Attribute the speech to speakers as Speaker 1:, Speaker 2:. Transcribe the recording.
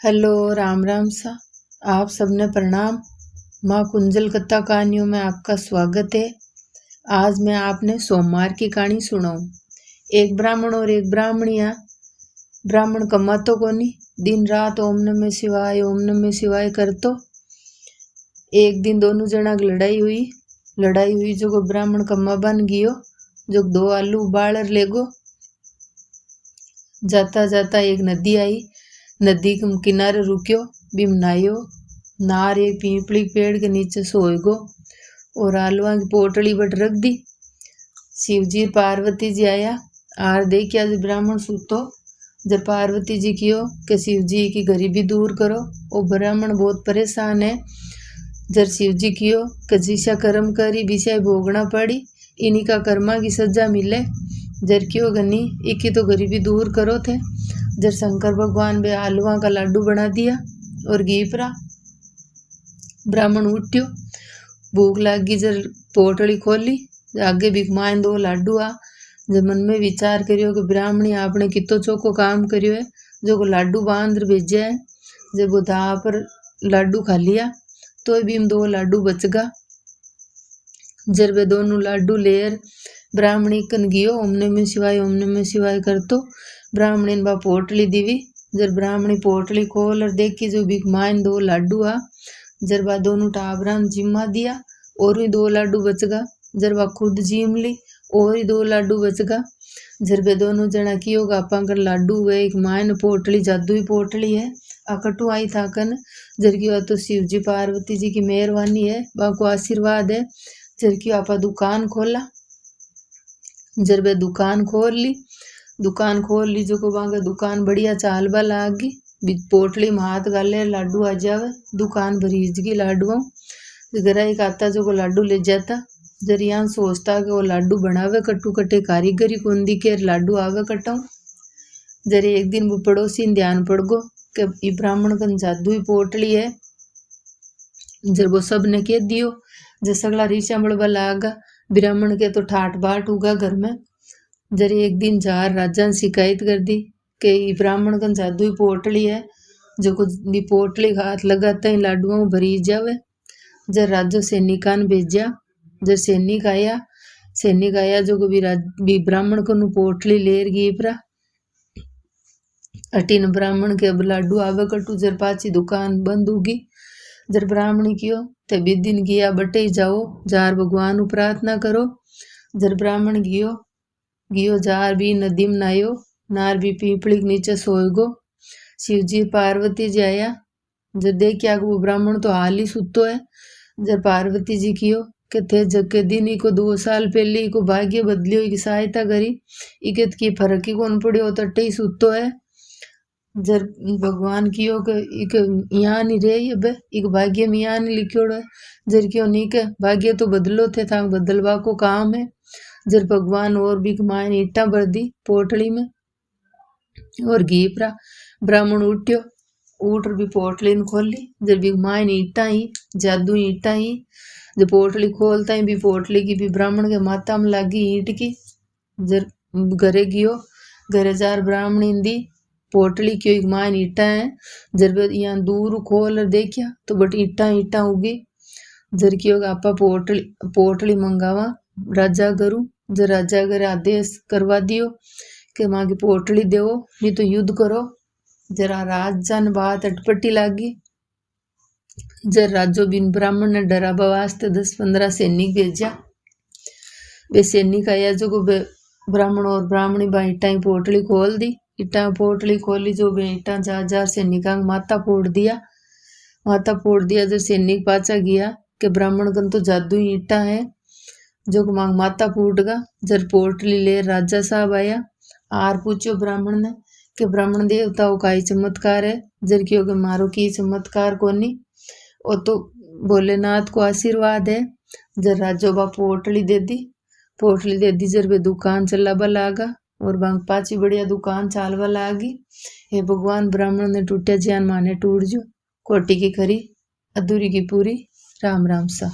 Speaker 1: Hello, Ram Ram सा। आप सबने प्रणाम। माँ कुंजल कथा कहानियों में आपका स्वागत है। आज मैं आपने सोमवार की कहानी सुनाऊं। एक ब्राह्मण और एक ब्राह्मणिया। ब्राह्मण कमातो कोनी, दिन रात ओम नमः शिवाय करतो। एक दिन दोनों जना की लड़ाई हुई जो ब्राह्मण कमा बन गियो, जो 2 आलू उबाल लेगो। जाता जाता एक नदी आई। नदी के किनारे रुक्यो, बिम नायो। नार एक पीपली पेड़ के नीचे सोएगो और आलुआ की पोटली बट रख दी। शिवजी पार्वती जी आया। आर देखिया जो ब्राह्मण सूतो। जब पार्वती जी कियो कि शिवजी की गरीबी दूर करो। वो ब्राह्मण बहुत परेशान है। जब शिवजी कियो कि जिसा कर्म करी विषय भोगना पड़ी, इन्हीं का कर्मा की सजा मिले। जर क्यों गनी इकी तो गरीबी दूर करो थे। जब शंकर भगवान बे आलुआ का लाडू बना दिया और घी परा। ब्राह्मण उठ्यो, भूख लागी। जब पोटली खोली, आगे भिकमान 2 लाडू आ। जब मन में विचार करियो कि ब्राह्मणी आपने कितो चोको काम करियो है, जो को लाडू बांध भेजा है। जब वो धा पर लाडू खा लिया तो भी 2 लाडू बच गा। जब वे दोनों लाडू लेर ब्राह्मणी कन गियो, ओम नमः शिवाय करतो। ब्राह्मणी ने बा पोटली दीवी। जब ब्राह्मणी पोटली खोल और देखी जो बिक माइन 2 लाडू आ। जब बा दोनों टाबरा जिम्मा दिया और भी 2 लाडू बच गा। जब बा खुद जिम ली और ही 2 लाडू बच गा। जब वे दोनों जना की होगा आपा कर लाडू वे एक माइन पोटली जादू ही पोटली है। अकटू आई था कन। जर की तो शिव जी पार्वती जी की मेहरबानी है, बाको आशीर्वाद है। जर की आपा दुकान खोला। जब वे दुकान खोल ली जो को बांगे दुकान बढ़िया चालबा लागी। पोटली में हाथ गाले लाडू आ जावे। दुकान भरीज की लाडुओं। ग्राहक आता जो को लाडू ले जाता। जर यहाँ सोचता कि वो लाडू बनावे कट्टू कटे कारीगरी कौन दिखे लाडू आवे कटाऊ। जर एक दिन वो पड़ोसी ध्यान पड़ गो कि ब्राह्मण कन जादू ही पोटली है। जब वो सब ने कह दियो, जब सगला रीचा बड़बा लागा। ब्राह्मण के तो ठाट बाट उगा घर में। जर एक दिन जार राजा ने शिकायत कर दी कि ब्राह्मण कन जादू ही पोटली है, जो कुछ भी पोटली हाथ लगाता ही लाडुओं भरी जावे। जब राजो सैनिका ने भेजा। जब सैनिक आया जो को भी ब्राह्मण को पोटली लेर गई परा। अटीन ब्राह्मण के अब लाडू आवे कटू। जर पाची दुकान बंद होगी। जर ब्राह्मणी कियो ते बिदिन किया बटे जाओ, जार भगवान प्रार्थना करो। जर ब्राह्मण गियो जार भी नदी में नायो। नार भी पीपली के नीचे सोएगो। शिवजी पार्वती जी आया। जब देखिया वो ब्राह्मण तो हाल ही सुतो है। जब पार्वती जी कियो कि थे जग के दिन इको 2 साल पहले इको भाग्य बदलियो, इकी सहायता करी, इके की फर्क ही कौन पड़ियो, तो अट्टे ही सुतो है। जब भगवान कियो कि इक यहाँ नहीं रहे, अब इक भाग्य में यहाँ नहीं लिखियोड़ो है। जर क्यों नहीं के भाग्य तो बदलो थे, था बदलवा को काम है। जब भगवान और भी मायने ईटा भर दी पोटली में और घी परा। ब्राह्मण उठ्यो, उठ भी पोटली ने खोली। जब भी मायने ईटा ही जादू ईटा ही। जब पोटली खोलता ही भी पोटली की भी ब्राह्मण के माथा में लागी ईट की। जब घरे गियो, घरे जार ब्राह्मणी दी पोटली क्यों एक मायने ईटा है। जब यहाँ दूर खोल और देखिया तो बट ईटा उगी। जर क्यों आपा पोटली मंगावा राजा करूं। जब राजा करे आदेश करवा दियो कि माँ की पोटली दो, नहीं तो युद्ध करो। जरा राजा ने बात अटपटी लागी। जब राजो बिन ब्राह्मण ने डरावा वास्ते 10-15 सैनिक भेजा। वे सैनिक आया जो को ब्राह्मण और ब्राह्मणी बा ईटा पोटली खोल दी। ईटा पोटली खोली जो बे ईटा जार सैनिका माथा फोड़ दिया। जब सैनिक पाचा गया कि ब्राह्मण कन तो जादू ईटा है, जो को मांग माता फूट गा। जब पोटली ले राजा साहब आया। आर पूछो ब्राह्मण ने कि ब्राह्मण देवता का ही चमत्कार है। जर क्यों कि मारो की चमत्कार कोनी, वो तो भोलेनाथ को आशीर्वाद है। जब राजो बा पोटली दे दी। जर वे दुकान चलाबा लागा और बांग पाची बढ़िया दुकान चालवा लागी। हे भगवान, ब्राह्मण ने टूटिया ज्ञान माने टूट जो। कोटि की खरी अधूरी की पूरी। राम राम सा।